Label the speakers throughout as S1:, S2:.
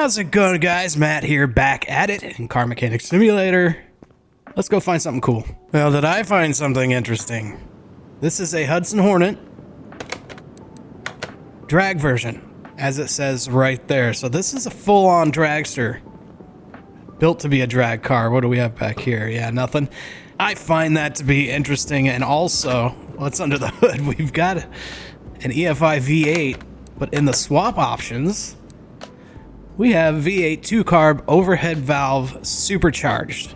S1: How's it going, guys? Matt here, back at it in Car Mechanic Simulator. Let's go find something cool. Well, did I find something interesting? This is a Hudson Hornet drag version, as it says right there. So this is a full-on dragster, built to be a drag car. What do we have back here? Yeah, nothing. I find that to be interesting, and also, what's under the hood? We've got an EFI V8, but in the swap options, we have V8 2-carb overhead valve supercharged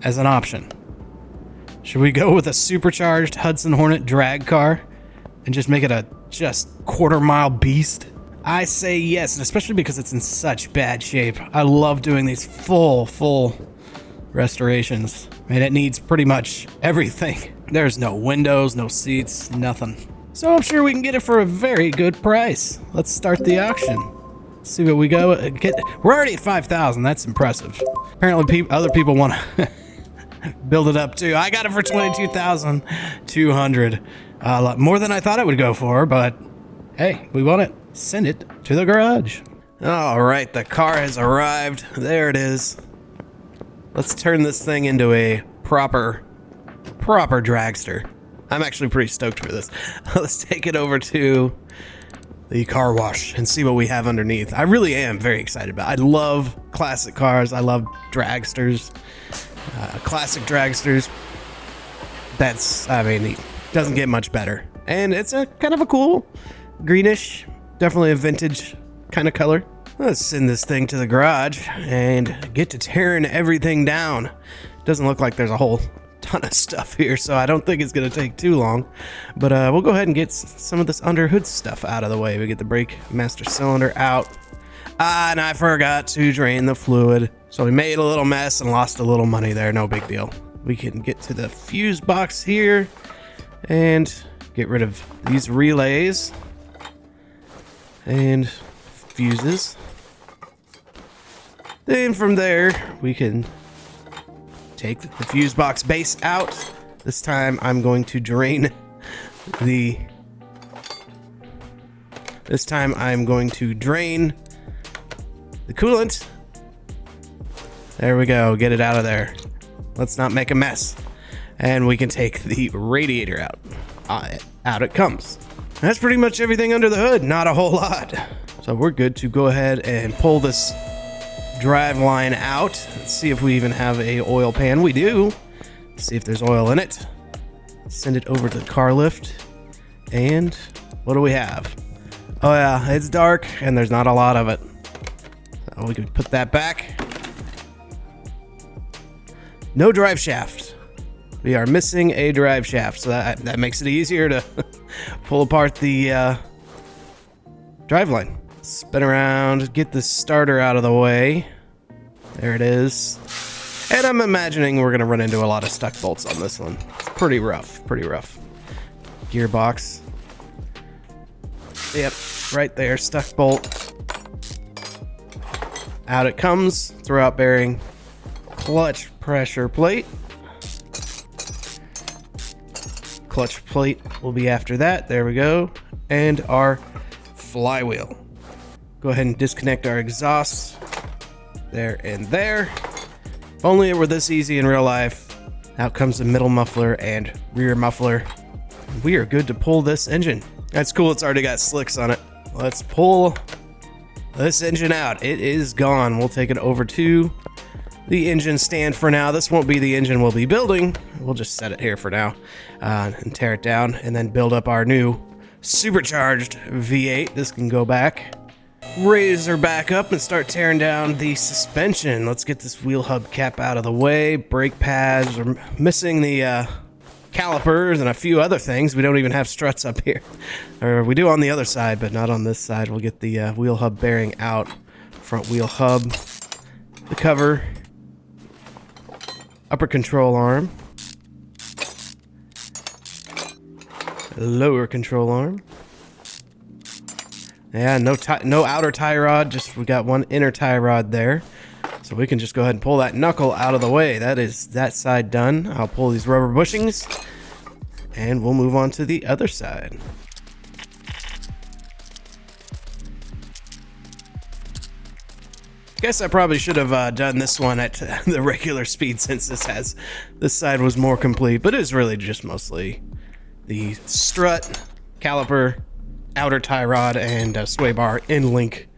S1: as an option. Should we go with a supercharged Hudson Hornet drag car and just make it a quarter-mile beast? I say yes, and especially because it's in such bad shape. I love doing these full restorations. And it needs pretty much everything. There's no windows, no seats, nothing. So I'm sure we can get it for a very good price. Let's start the auction. See what we go get. We're already at 5,000. That's impressive. Apparently, other people want to build it up too. I got it for 22,200. A lot more than I thought it would go for, but hey, we want it. Send it to the garage. All right, the car has arrived. There it is. Let's turn this thing into a proper dragster. I'm actually pretty stoked for this. Let's take it over to the car wash and see what we have underneath. I really am very excited about it. I love classic cars. I love dragsters, classic dragsters. It doesn't get much better. And it's a kind of a cool greenish, definitely a vintage kind of color. Let's send this thing to the garage and get to tearing everything down. Doesn't look like there's a whole ton of stuff here, so I don't think it's gonna take too long, but we'll go ahead and get some of this under hood stuff out of the way. We get the brake master cylinder out, and I forgot to drain the fluid, so we made a little mess and lost a little money there. No big deal. We can get to the fuse box here and get rid of these relays and fuses. Then from there we can take the fuse box base out. This time I'm going to drain the coolant. There we go. Get it out of there. Let's not make a mess. And we can take the radiator out. Out it comes. That's pretty much everything under the hood. Not a whole lot. So we're good to go ahead and pull this drive line out. Let's see if we even have a oil pan. We do. Let's see if there's oil in it. Send it over to the car lift. And what do we have? Oh yeah, it's dark and there's not a lot of it. So we can put that back. No drive shaft. We are missing a drive shaft, so that makes it easier to pull apart the drive line. Spin around, get the starter out of the way. There it is. And I'm imagining we're gonna run into a lot of stuck bolts on this one. It's pretty rough. Gearbox. Yep, right there, stuck bolt. Out it comes, throwout bearing, clutch pressure plate. Clutch plate will be after that. There we go. And our flywheel. Go ahead and disconnect our exhaust. There and there. If only it were this easy in real life. Out comes the middle muffler and rear muffler. We are good to pull this engine. That's cool, it's already got slicks on it. Let's pull this engine out. It is gone. We'll take it over to the engine stand for now. This won't be the engine we'll be building. We'll just set it here for now and tear it down and then build up our new supercharged V8. This can go back. Raise her back up and start tearing down the suspension. Let's get this wheel hub cap out of the way. Brake pads. We're missing the calipers and a few other things. We don't even have struts up here. Or we do on the other side, but not on this side. We'll get the wheel hub bearing out. Front wheel hub. The cover. Upper control arm. Lower control arm. Yeah, no outer tie rod, just we got one inner tie rod there. So we can just go ahead and pull that knuckle out of the way. That is that side done. I'll pull these rubber bushings and we'll move on to the other side. Guess I probably should have done this one at the regular speed since this side was more complete, but it's really just mostly the strut, caliper, outer tie rod, and sway bar in link.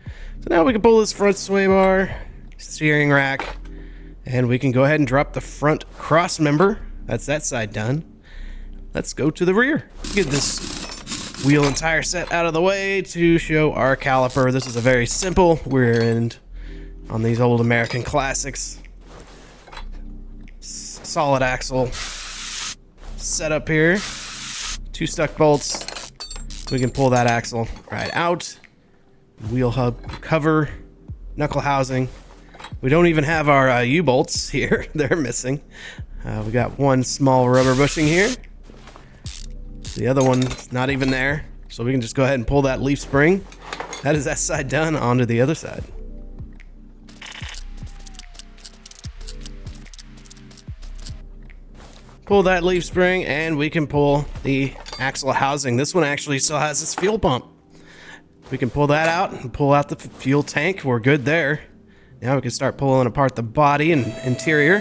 S1: So now we can pull this front sway bar, steering rack, and we can go ahead and drop the front cross member. That's that side done. Let's go to the rear. Get this wheel and tire set out of the way to show our caliper. This is a very simple rear end on these old American classics. Solid axle setup here. 2 stuck bolts. We can pull that axle right out. Wheel hub cover, knuckle housing. We don't even have our U-bolts here. They're missing. We got one small rubber bushing here. The other one's not even there. So we can just go ahead and pull that leaf spring. That is that side done, onto the other side. Pull that leaf spring and we can pull the axle housing. This one actually still has its fuel pump. We can pull that out and pull out the fuel tank. We're good there. Now we can start pulling apart the body and interior.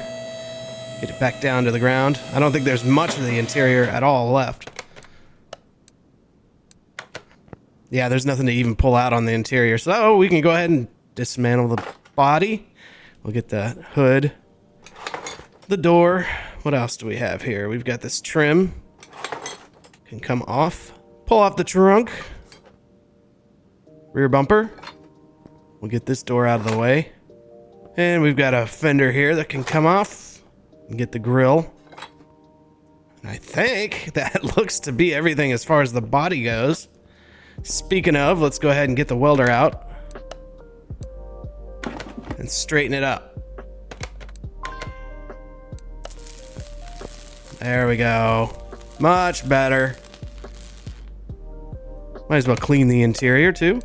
S1: Get it back down to the ground. I don't think there's much of the interior at all left. Yeah, there's nothing to even pull out on the interior. So we can go ahead and dismantle the body. We'll get the hood, the door. What else do we have here? We've got this trim. Can come off. Pull off the trunk. Rear bumper. We'll get this door out of the way. And we've got a fender here that can come off. And get the grill. And I think that looks to be everything as far as the body goes. Speaking of, let's go ahead and get the welder out. And straighten it up. There we go. Much better. Might as well clean the interior too.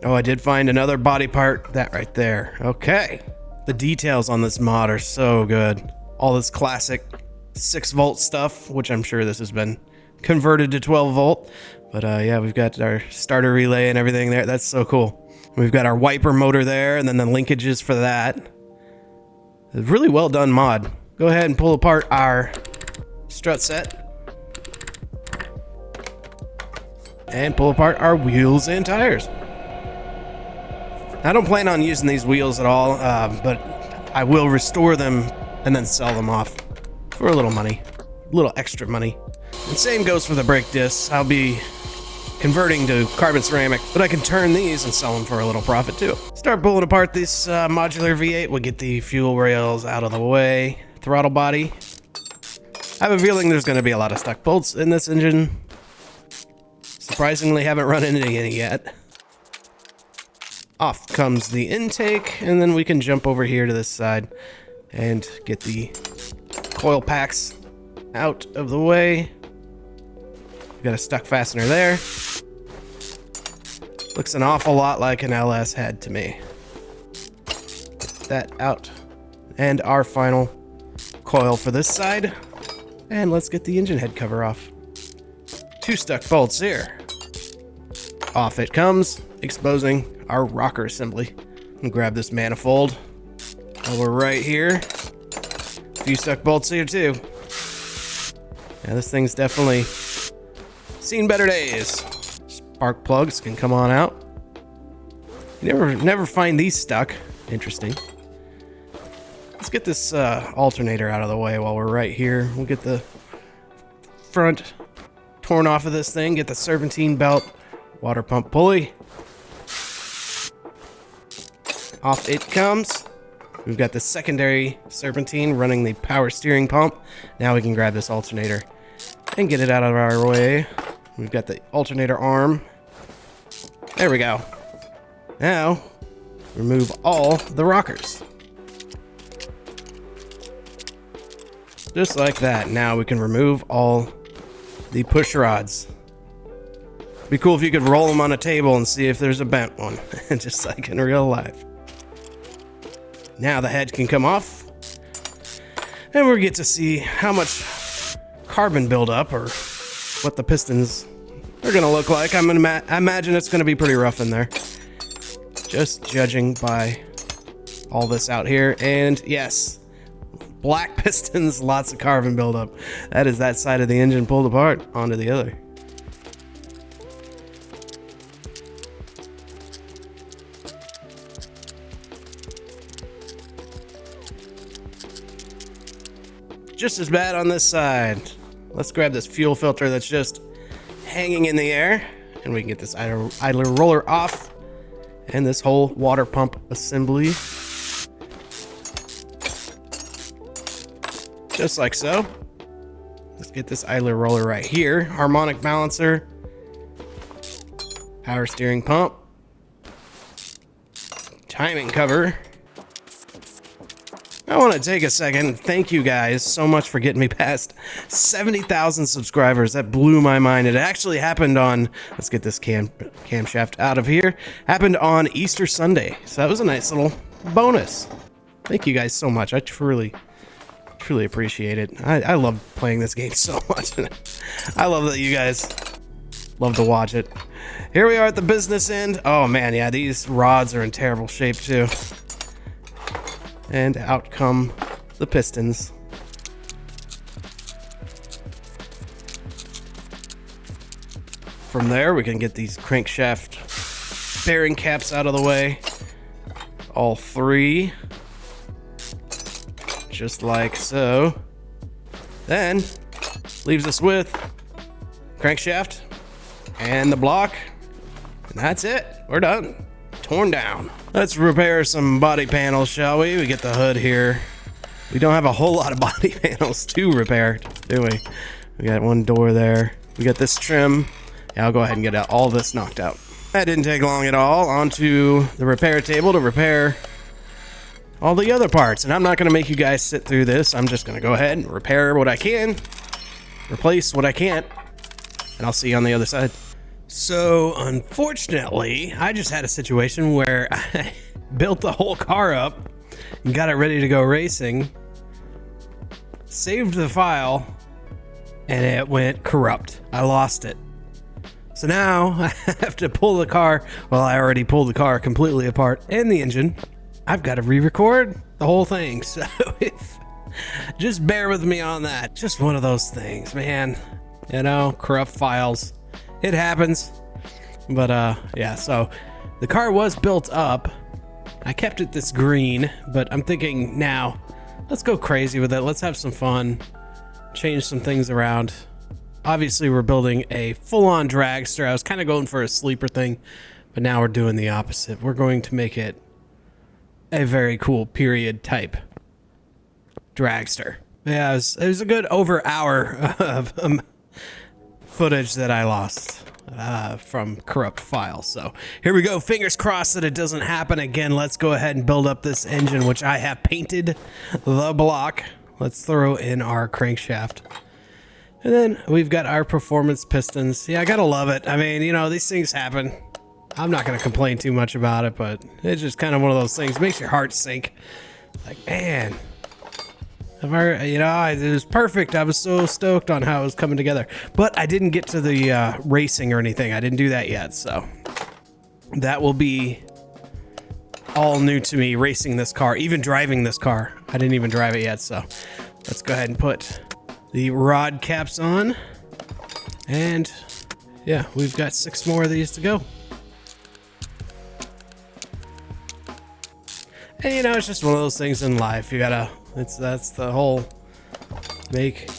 S1: Oh, I did find another body part. That right there. Okay. The details on this mod are so good. All this classic 6-volt stuff, which I'm sure this has been converted to 12-volt. But yeah, we've got our starter relay and everything there. That's so cool. We've got our wiper motor there and then the linkages for that. A really well done mod. Go ahead and pull apart our strut set. And pull apart our wheels and tires. I don't plan on using these wheels at all, but I will restore them and then sell them off for a little money. A little extra money. And same goes for the brake discs. I'll be converting to carbon ceramic, but I can turn these and sell them for a little profit too. Start pulling apart this modular V8. We'll get the fuel rails out of the way. Throttle body. I have a feeling there's going to be a lot of stuck bolts in this engine. Surprisingly, haven't run into any yet. Off comes the intake, and then we can jump over here to this side and get the coil packs out of the way. We've got a stuck fastener there. Looks an awful lot like an LS head to me. Get that out. And our final coil for this side. And let's get the engine head cover off. 2 stuck bolts here. Off it comes, exposing our rocker assembly. And grab this manifold. While we're right here. A few stuck bolts here too. Yeah, this thing's definitely seen better days. Spark plugs can come on out. You never find these stuck. Interesting. Let's get this alternator out of the way while we're right here. We'll get the front torn off of this thing. Get the serpentine belt, water pump pulley. Off it comes. We've got the secondary serpentine running the power steering pump. Now we can grab this alternator and get it out of our way. We've got the alternator arm. There we go. Now, remove all the rockers. Just like that. Now we can remove all the push rods. Be cool if you could roll them on a table and see if there's a bent one, just like in real life. Now the head can come off, and we'll get to see how much carbon buildup or what the pistons are gonna look like. I imagine it's gonna be pretty rough in there. Just judging by all this out here. And yes, black pistons, lots of carbon buildup. That is that side of the engine pulled apart onto the other. Just as bad on this side. Let's grab this fuel filter that's just hanging in the air, and we can get this idler roller off, and this whole water pump assembly. Just like so. Let's get this idler roller right here. Harmonic balancer. Power steering pump. Timing cover. I want to take a second and thank you guys so much for getting me past 70,000 subscribers. That blew my mind. It actually happened on, let's get this camshaft out of here, happened on Easter Sunday. So that was a nice little bonus. Thank you guys so much. I truly appreciate it. I love playing this game so much. I love that you guys love to watch it. Here we are at the business end. Oh man, yeah, these rods are in terrible shape too. And out come the pistons. From there, we can get these crankshaft bearing caps out of the way. All three. Just like so. Then, leaves us with crankshaft and the block. And that's it. We're done. Torn down. Let's repair some body panels, shall we? We get the hood here. We don't have a whole lot of body panels to repair, do we? We got one door there. We got this trim. Yeah, I'll go ahead and get all this knocked out. That didn't take long at all. Onto the repair table to repair all the other parts. And I'm not going to make you guys sit through this. I'm just going to go ahead and repair what I can, replace what I can't, and I'll see you on the other side. So, unfortunately, I just had a situation where I built the whole car up and got it ready to go racing, saved the file, and it went corrupt. I lost it. So now I have to pull the car. Well, I already pulled the car completely apart and the engine. I've got to re-record the whole thing. So just bear with me on that. Just one of those things, man. You know, corrupt files. It happens. But yeah, so the car was built up. I kept it this green, but I'm thinking now, let's go crazy with it. Let's have some fun. Change some things around. Obviously, we're building a full-on dragster. I was kind of going for a sleeper thing, but now we're doing the opposite. We're going to make it a very cool period type dragster. Yeah, it was a good over hour of footage that I lost from corrupt files. So here we go. Fingers crossed that it doesn't happen again. Let's go ahead and build up this engine, which I have painted the block. Let's throw in our crankshaft. And then we've got our performance pistons. Yeah, I gotta love it. I mean, you know, these things happen. I'm not gonna complain too much about it, but it's just kind of one of those things. It makes your heart sink. Like, man, you know, it was perfect. I was so stoked on how it was coming together, but I didn't get to the racing or anything. I didn't do that yet, so that will be all new to me, racing this car, even driving this car. I didn't even drive it yet, so let's go ahead and put the rod caps on. And yeah, we've got 6 more of these to go. And you know, it's just one of those things in life. You gotta, that's the whole make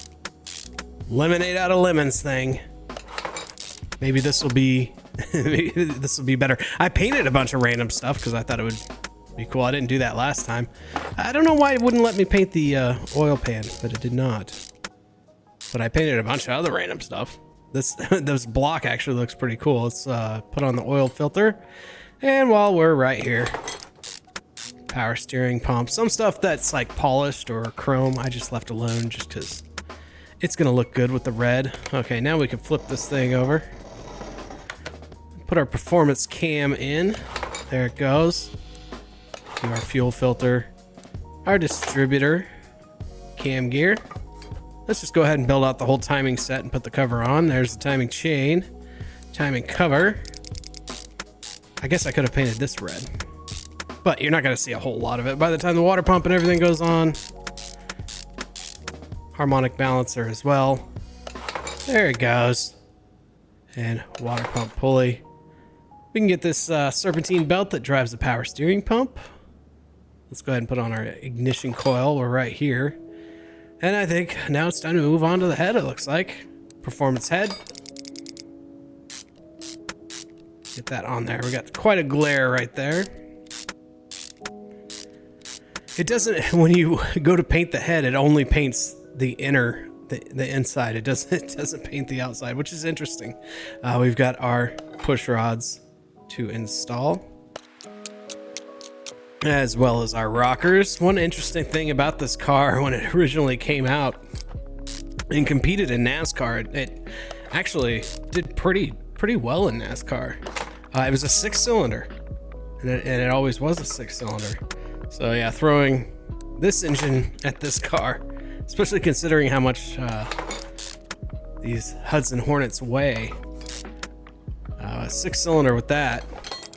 S1: lemonade out of lemons thing. Maybe this will be, maybe this will be better. I painted a bunch of random stuff because I thought it would be cool. I didn't do that last time. I don't know why it wouldn't let me paint the oil pan, but it did not. But I painted a bunch of other random stuff. This block actually looks pretty cool. Let's put on the oil filter. And while we're right here, power steering pump. Some stuff that's like polished or chrome, I just left alone just because it's going to look good with the red. Okay, now we can flip this thing over. Put our performance cam in. There it goes. Do our fuel filter, our distributor, cam gear. Let's just go ahead and build out the whole timing set and put the cover on. There's the timing chain, timing cover. I guess I could have painted this red, but you're not going to see a whole lot of it by the time the water pump and everything goes on. Harmonic balancer as well. There it goes. And water pump pulley. We can get this serpentine belt that drives the power steering pump. Let's go ahead and put on our ignition coil. We're right here. And I think now it's time to move on to the head, it looks like. Performance head. Get that on there. We got quite a glare right there. It doesn't, when you go to paint the head, it only paints the inner, the inside. It doesn't paint the outside, which is interesting. We've got our push rods to install, as well as our rockers. One interesting thing about this car, when it originally came out and competed in NASCAR, it actually did pretty well in NASCAR. It was a 6-cylinder, and it always was a 6-cylinder. So yeah, throwing this engine at this car, especially considering how much these Hudson Hornets weigh, a 6-cylinder with that.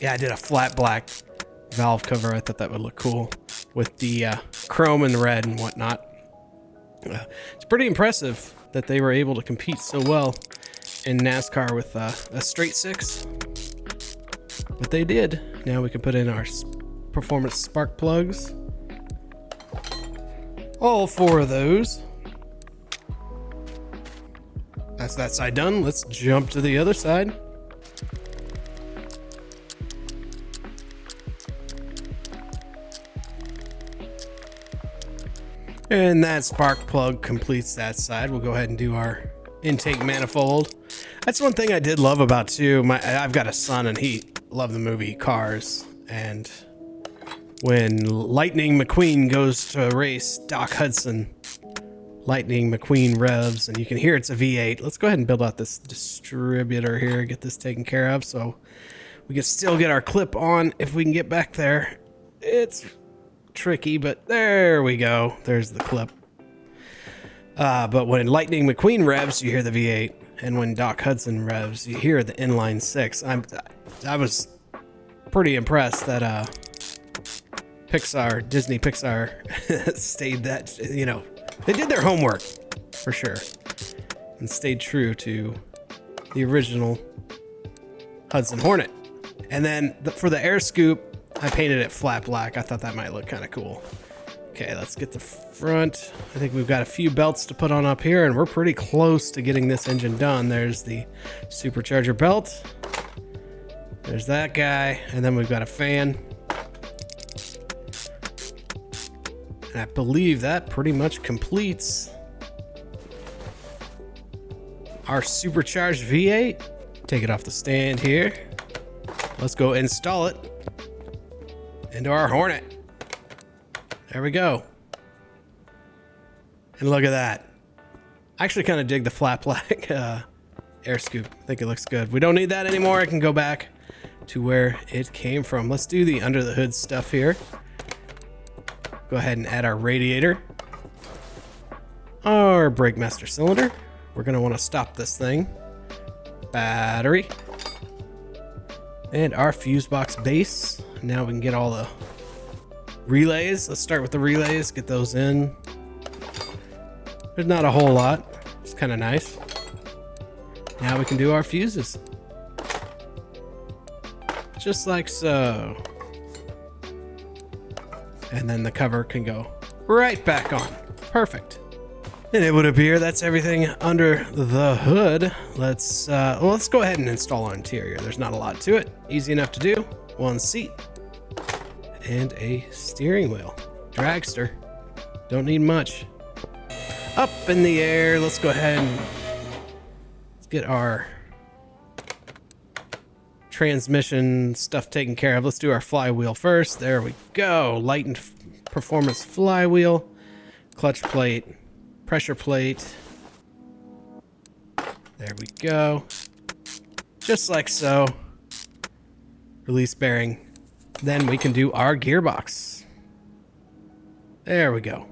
S1: Yeah, I did a flat black valve cover. I thought that would look cool with the chrome and red and whatnot. It's pretty impressive that they were able to compete so well in NASCAR with a straight 6. But they did. Now we can put in our performance spark plugs. All 4 of those. That's that side done. Let's jump to the other side. And that spark plug completes that side. We'll go ahead and do our intake manifold. That's one thing I did love about too. I've got a son and he loved the movie Cars. And when Lightning McQueen goes to race Doc Hudson, Lightning McQueen revs, and you can hear it's a V8. Let's go ahead and build out this distributor here, get this taken care of so we can still get our clip on if we can get back there. It's tricky, but there we go. There's the clip. But when Lightning McQueen revs, you hear the V8, and when Doc Hudson revs, you hear the inline 6. I was pretty impressed that Disney Pixar stayed that, they did their homework for sure and stayed true to the original Hudson Hornet. And then for the air scoop, I painted it flat black. I thought that might look kind of cool. Okay, let's get the front. I think we've got a few belts to put on up here, and we're pretty close to getting this engine done. There's the supercharger belt. There's that guy, and then we've got a fan. And I believe that pretty much completes our supercharged V8. Take it off the stand here. Let's go install it into our Hornet. There we go. And look at that. I actually kind of dig the flat black air scoop. I think it looks good. We don't need that anymore. I can go back to where it came from. Let's do the under the hood stuff here. Go ahead and add our radiator. Our brake master cylinder. We're going to want to stop this thing. Battery. And our fuse box base. Now we can get all the relays. Let's start with the relays. Get those in. There's not a whole lot. It's kind of nice. Now we can do our fuses. Just like so. And then the cover can go right back on. Perfect. And it would appear that's everything under the hood. Let's go ahead and install our interior. There's not a lot to it. Easy enough to do. One seat and a steering wheel. Dragster. Don't need much. Up in the air. Let's go ahead and let's get our transmission stuff taken care of. Let's do our flywheel first. There we go. Lightened performance flywheel, clutch plate, pressure plate. There we go. Just like so. Release bearing. Then we can do our gearbox. There we go.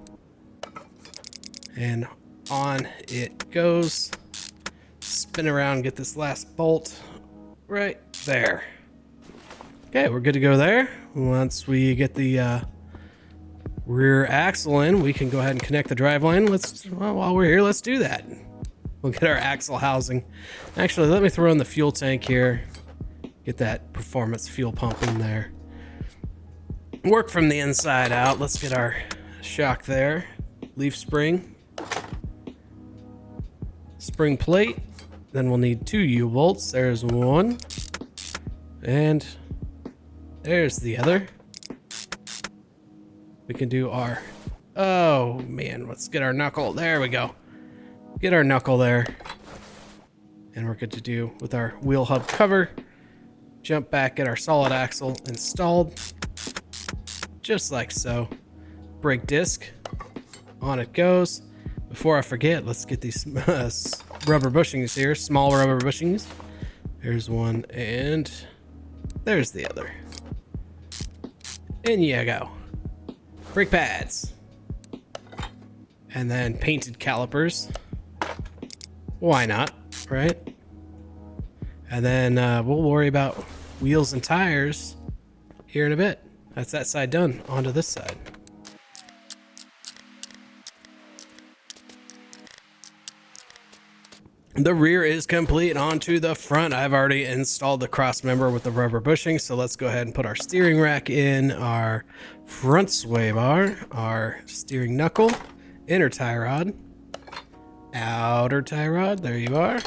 S1: And on it goes. Spin around, get this last bolt right there. Okay, we're good to go there. Once we get the rear axle in, we can go ahead and connect the driveline. Well, while we're here, let's do that. We'll get our axle housing. Actually, let me throw in the fuel tank here. Get that performance fuel pump in there. Work from the inside out. Let's get our shock there. Leaf spring. Spring plate. Then we'll need 2 U-bolts. There's one. And there's the other. We can do our... Oh, man. Let's get our knuckle. There we go. Get our knuckle there. And we're good to do with our wheel hub cover. Jump back, get our solid axle installed. Just like so. Brake disc. On it goes. Before I forget, let's get these rubber bushings here. Small rubber bushings. There's one and there's the other. In you go. Brake pads. And then painted calipers. Why not, right? And then we'll worry about wheels and tires here in a bit. That's that side done. Onto this side. The rear is complete. Onto the front. I've already installed the cross member with the rubber bushing, so let's go ahead and put our steering rack in, our front sway bar, our steering knuckle, inner tie rod, outer tie rod. There you are.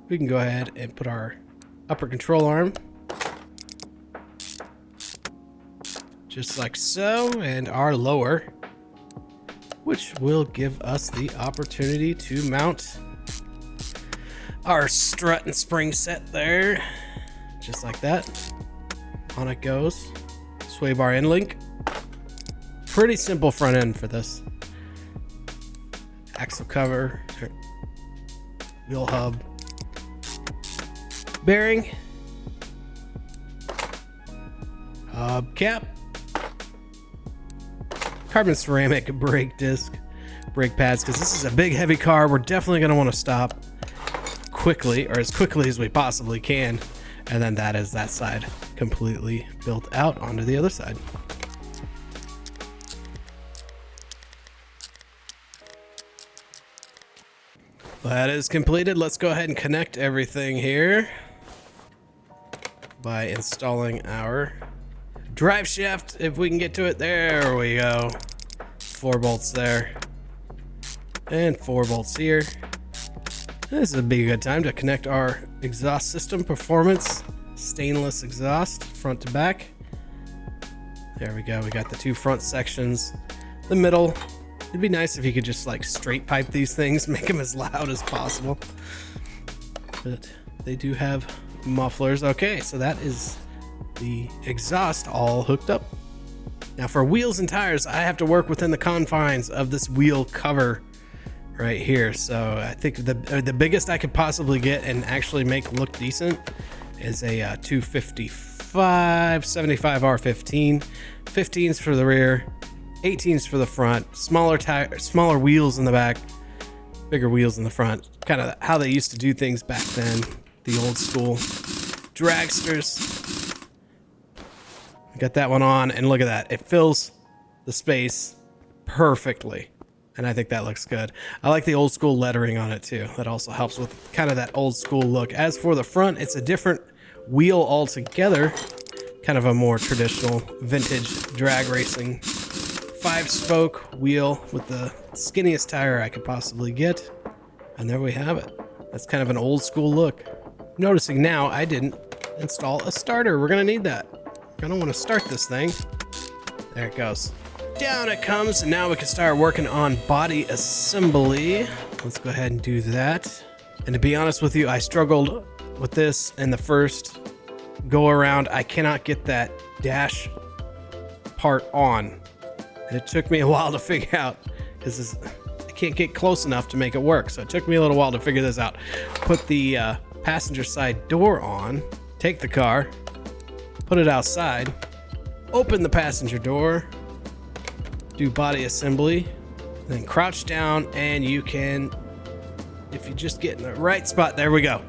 S1: We can go ahead and put our upper control arm just like so, and our lower, which will give us the opportunity to mount our strut and spring set there, just like that. On it goes. Sway bar end link. Pretty simple front end for this. Axle cover, wheel hub, bearing, hub cap, carbon ceramic brake disc, brake pads, because this is a big heavy car. We're definitely going to want to stop quickly, or as quickly as we possibly can. And then that is that side completely built out onto the other side. That is completed. Let's go ahead and connect everything here by installing our drive shaft, if we can get to it. There we go. 4 bolts there and 4 bolts here. This would be a good time to connect our exhaust system. Performance stainless exhaust, front to back. There we go. We got the 2 front sections. The middle. It'd be nice if you could just like straight pipe these things, make them as loud as possible. But they do have mufflers. Okay, so that is the exhaust all hooked up. Now for wheels and tires, I have to work within the confines of this wheel cover right here. So I think the biggest I could possibly get and actually make look decent is a 255 75 R15. 15s for the rear, 18s for the front, smaller wheels in the back, bigger wheels in the front. Kind of how they used to do things back then, the old school dragsters. Got that one on, and look at that. It fills the space perfectly. And I think that looks good. I like the old school lettering on it too. That also helps with kind of that old school look. As for the front, it's a different wheel altogether. Kind of a more traditional vintage drag racing 5-spoke wheel with the skinniest tire I could possibly get. And there we have it. That's kind of an old school look. Noticing now I didn't install a starter. We're gonna need that. We're gonna want to start this thing. There it goes. Down it comes, and now we can start working on body assembly. Let's go ahead and do that. And to be honest with you, I struggled with this in the first go around. I cannot get that dash part on. And it took me a while to figure out, because I can't get close enough to make it work. So it took me a little while to figure this out. Put the passenger side door on, take the car, put it outside, open the passenger door, do body assembly, then crouch down, and you can, if you just get in the right spot, there we go.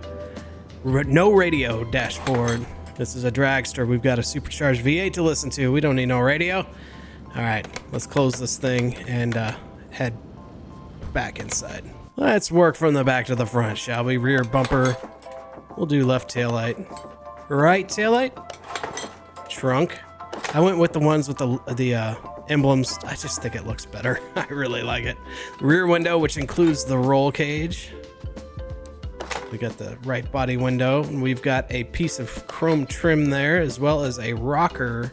S1: No radio dashboard, This is a dragster. We've got a supercharged V8 to listen to. We don't need no radio. All right, let's close this thing and head back inside. Let's work from the back to the front, shall we? Rear bumper. We'll do left taillight. Right taillight. Trunk. I went with the ones with the emblems. I just think it looks better. I really like it. Rear window, which includes the roll cage. We got the right body window, and we've got a piece of chrome trim there, as well as a rocker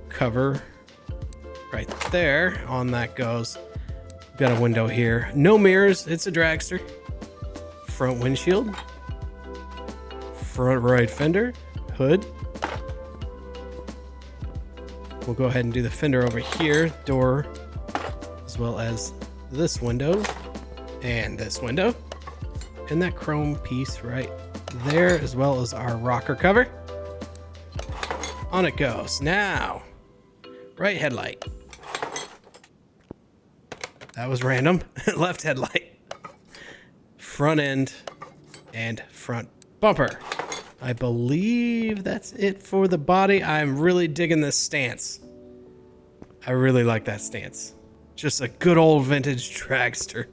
S1: cover right there. On that goes. We've got a window here. No mirrors. It's a dragster. Front windshield. Front right fender. Hood. We'll go ahead and do the fender over here. Door, as well as this window and this window. And that chrome piece right there, as well as our rocker cover. On it goes. Now, right headlight. That was random. Left headlight. Front end and front bumper. I believe that's it for the body. I'm really digging this stance. I really like that stance. Just a good old vintage dragster.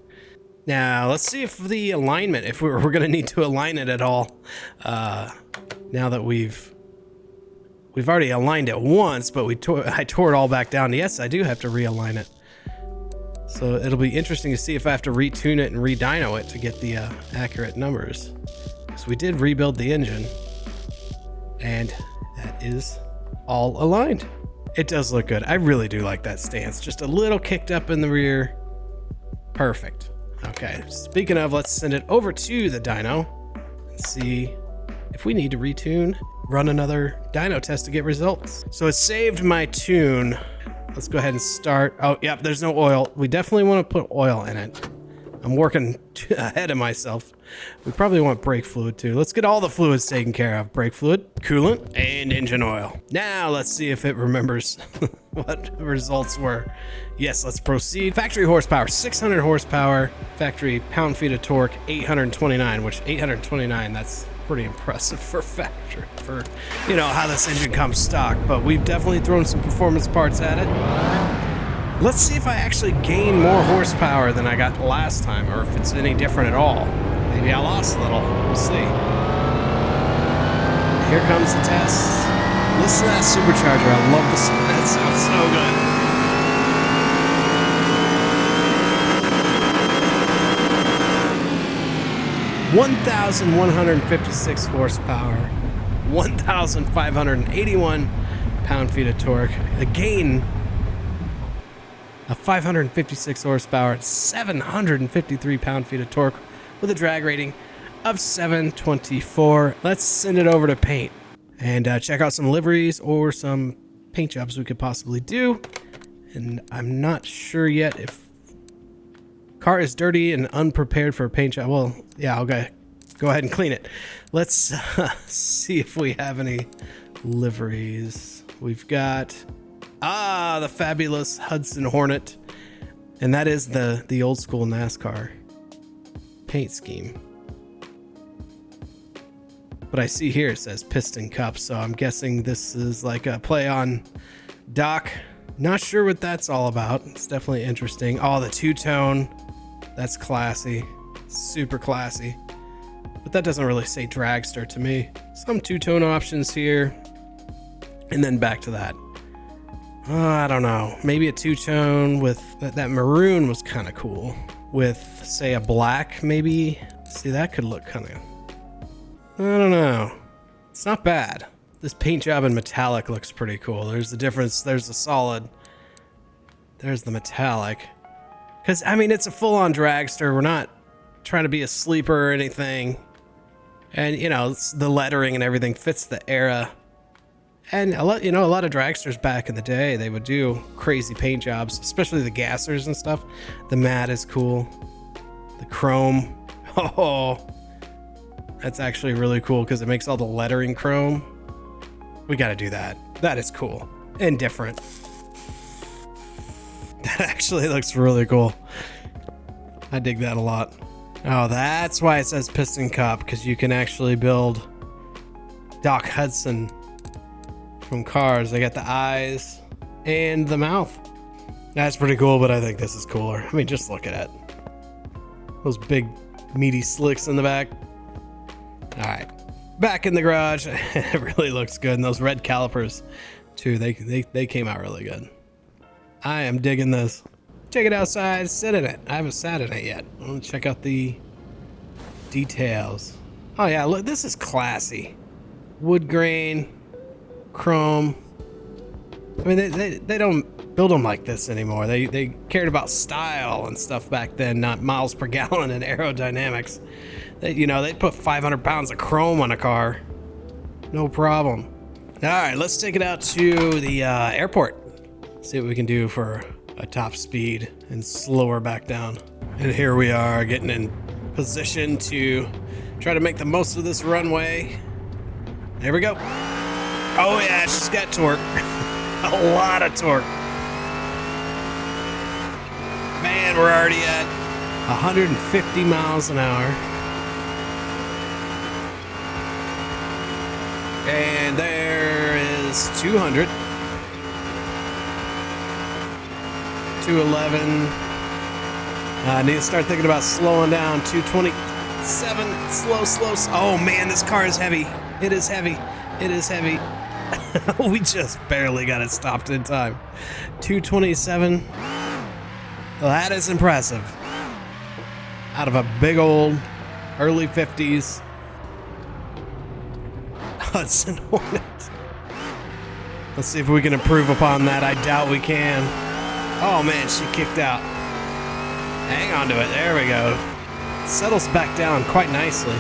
S1: Now, let's see if the alignment, if we're going to need to align it at all. Now that we've already aligned it once, but I tore it all back down. Yes, I do have to realign it. So it'll be interesting to see if I have to retune it and re-dyno it to get the accurate numbers. So we did rebuild the engine, and that is all aligned. It does look good. I really do like that stance. Just a little kicked up in the rear. Perfect. Okay, speaking of, let's send it over to the dyno and see if we need to retune, run another dyno test to get results. So it saved my tune. Let's go ahead and start. Oh, yep, there's no oil. We definitely want to put oil in it. I'm working ahead of myself. We probably want brake fluid too. Let's get all the fluids taken care of. Brake fluid, coolant, and engine oil. Now let's see if it remembers what the results were. Yes, let's proceed. Factory horsepower, 600 horsepower. Factory pound-feet of torque, 829, which 829, that's pretty impressive for factory, for, you know, how this engine comes stock. But we've definitely thrown some performance parts at it. Let's see if I actually gain more horsepower than I got last time, or if it's any different at all. Maybe I lost a little. We'll see. Here comes the test. Listen to that supercharger. I love this. That sounds so good. 1,156 horsepower, 1,581 pound-feet of torque. A gain of 556 horsepower at 753 pound-feet of torque with a drag rating of 724. Let's send it over to paint and check out some liveries or some paint jobs we could possibly do. And I'm not sure yet if car is dirty and unprepared for a paint job. Well, yeah, I'll go ahead and clean it. Let's see if we have any liveries. We've got the fabulous Hudson Hornet, and that is the old school NASCAR paint scheme. But I see here it says piston cup, so I'm guessing this is like a play on Doc. Not sure what that's all about. It's definitely interesting. Oh, the two-tone, that's classy, super classy. But that doesn't really say dragster to me. Some two-tone options here, and then back to that. I don't know. Maybe a two-tone with that maroon was kind of cool. With, say, a black, maybe. See, that could look kind of... I don't know. It's not bad. This paint job in metallic looks pretty cool. There's the difference. There's the solid. There's the metallic. Because, I mean, it's a full-on dragster. We're not trying to be a sleeper or anything. And, you know, the lettering and everything fits the era. And a lot of dragsters back in the day, they would do crazy paint jobs, especially the gassers and stuff. The matte is cool. The chrome. Oh, that's actually really cool because it makes all the lettering chrome. We got to do that. That is cool and different. That actually looks really cool. I dig that a lot. Oh, that's why it says piston cup, because you can actually build Doc Hudson from Cars. They got the eyes and the mouth. That's pretty cool, but I think this is cooler. I mean, just look at it. Those big meaty slicks in the back. All right, back in the garage. It really looks good. And those red calipers too, they came out really good. I am digging this. Take it outside, sit in it. I haven't sat in it yet. I want to check out the details. Oh yeah, look, this is classy. Wood grain, chrome. I mean, they don't build them like this anymore. They cared about style and stuff back then, not miles per gallon and aerodynamics. They'd put 500 pounds of chrome on a car. No problem. All right, let's take it out to the airport. See what we can do for a top speed and slower back down. And here we are getting in position to try to make the most of this runway. There we go. Oh yeah, she's got torque. A lot of torque. Man, we're already at 150 miles an hour. And there is 200. 211. I need to start thinking about slowing down. 227. Slow. Oh man, this car is heavy. It is heavy. It is heavy. We just barely got it stopped in time. 227. Well, that is impressive. Out of a big old early 50s Hudson Hornet. Let's see if we can improve upon that. I doubt we can. Oh man, she kicked out. Hang on to it. There we go. Settles back down quite nicely.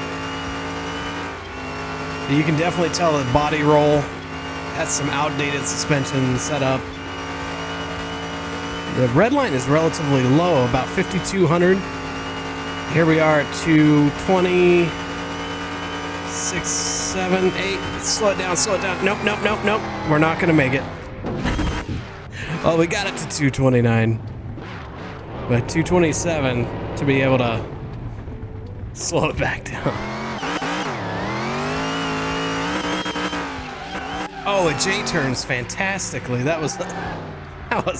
S1: You can definitely tell the body roll has some outdated suspension setup. The red line is relatively low, about 5,200. Here we are at 220, 6, 7, 8. Slow it down. Nope. We're not gonna make it. Well, we got it to 229. But 227 to be able to slow it back down. Oh, it J-turns fantastically. That was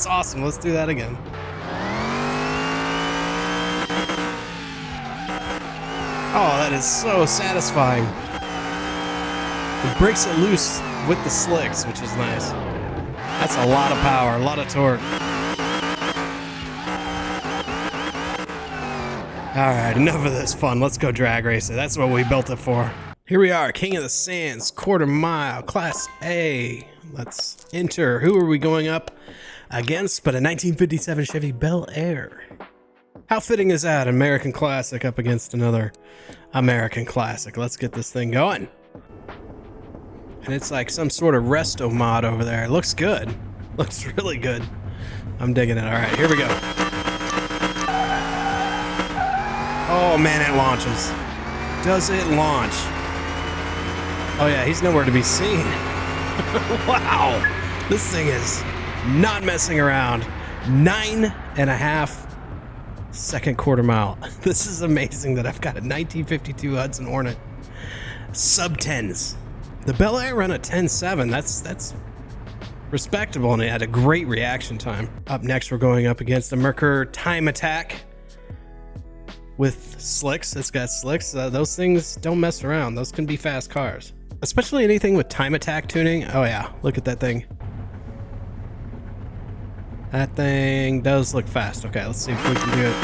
S1: awesome. Let's do that again. Oh, that is so satisfying. It breaks it loose with the slicks, which is nice. That's a lot of power, a lot of torque. All right, enough of this fun. Let's go drag race it. That's what we built it for. Here we are, King of the Sands, quarter mile, Class A. Let's enter. Who are we going up against but a 1957 Chevy Bel Air? How fitting is that? American classic up against another American classic. Let's get this thing going. And it's like some sort of resto mod over there. It looks good. Looks really good. I'm digging it. All right, here we go. Oh man, it launches. Does it launch? Oh yeah, he's nowhere to be seen. Wow, this thing is not messing around. 9.5 second quarter mile. This is amazing that I've got a 1952 Hudson Hornet. Sub-10s. The Bel Air ran a 10.7. That's respectable, and it had a great reaction time. Up next, we're going up against the Merkur Time Attack with slicks. It's got slicks. Those things don't mess around. Those can be fast cars, especially anything with Time Attack tuning. Oh yeah, look at that thing. That thing does look fast. Okay, let's see if we can do it.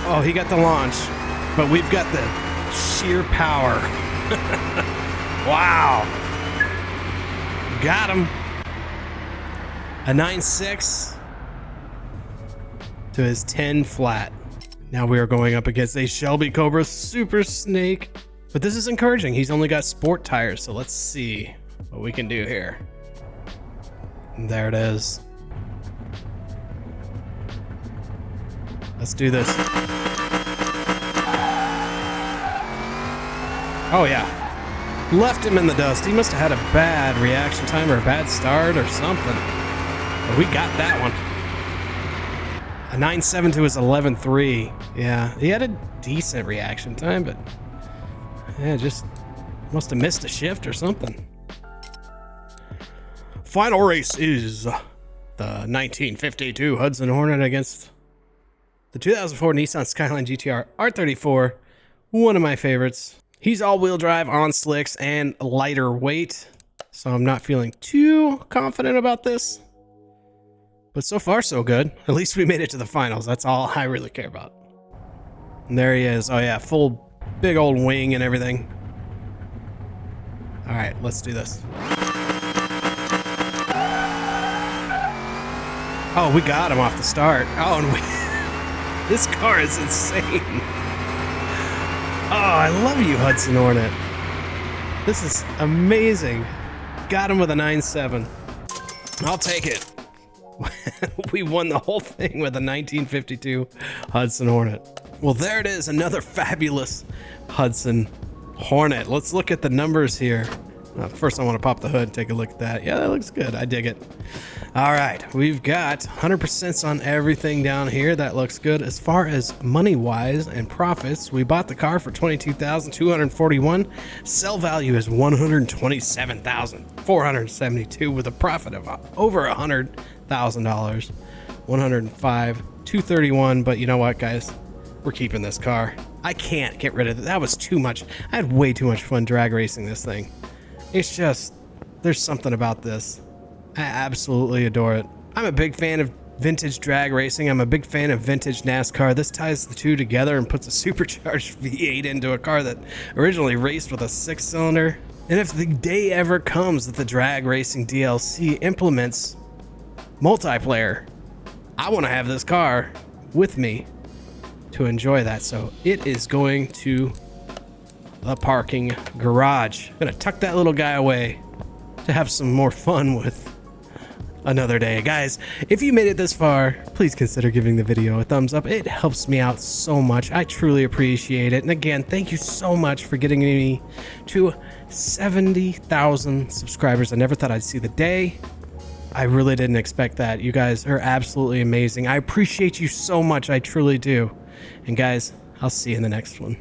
S1: Oh, he got the launch, but we've got the sheer power. Wow. Got him. A 9.6 to his 10 flat. Now we are going up against a Shelby Cobra Super Snake. But this is encouraging. He's only got sport tires, so let's see what we can do here. And there it is. Let's do this. Oh yeah. Left him in the dust. He must have had a bad reaction time or a bad start or something. But we got that one. A 9.7 to his 11.3. Yeah, he had a decent reaction time, but Yeah, just must have missed a shift or something. Final race is the 1952 Hudson Hornet against the 2004 Nissan Skyline GTR R34, one of my favorites. He's all-wheel drive on slicks and lighter weight, so I'm not feeling too confident about this. But so far, so good. At least we made it to the finals. That's all I really care about. And there he is. Oh yeah, full big old wing and everything. All right, let's do this. Oh, we got him off the start. Oh, and this car is insane. Oh, I love you, Hudson Hornet. This is amazing. Got him with a 9.7. I'll take it. We won the whole thing with a 1952 Hudson Hornet. Well, there it is, another fabulous Hudson Hornet. Let's look at the numbers here. First, I want to pop the hood and take a look at that. Yeah, that looks good. I dig it. All right, we've got 100% on everything down here. That looks good. As far as money-wise and profits, we bought the car for $22,241. Sell value is $127,472 with a profit of over $100,000. 105, 231. But you know what, guys? We're keeping this car. I can't get rid of it. That was too much. I had way too much fun drag racing this thing. It's just, there's something about this. I absolutely adore it. I'm a big fan of vintage drag racing. I'm a big fan of vintage NASCAR. This ties the two together and puts a supercharged V8 into a car that originally raced with a 6-cylinder. And if the day ever comes that the drag racing DLC implements multiplayer, I want to have this car with me to enjoy that. So it is going to the parking garage. I'm gonna tuck that little guy away to have some more fun with another day. Guys, if you made it this far, please consider giving the video a thumbs up. It helps me out so much. I truly appreciate it. And again, thank you so much for getting me to 70,000 subscribers. I never thought I'd see the day. I really didn't expect that. You guys are absolutely amazing. I appreciate you so much. I truly do. And guys, I'll see you in the next one.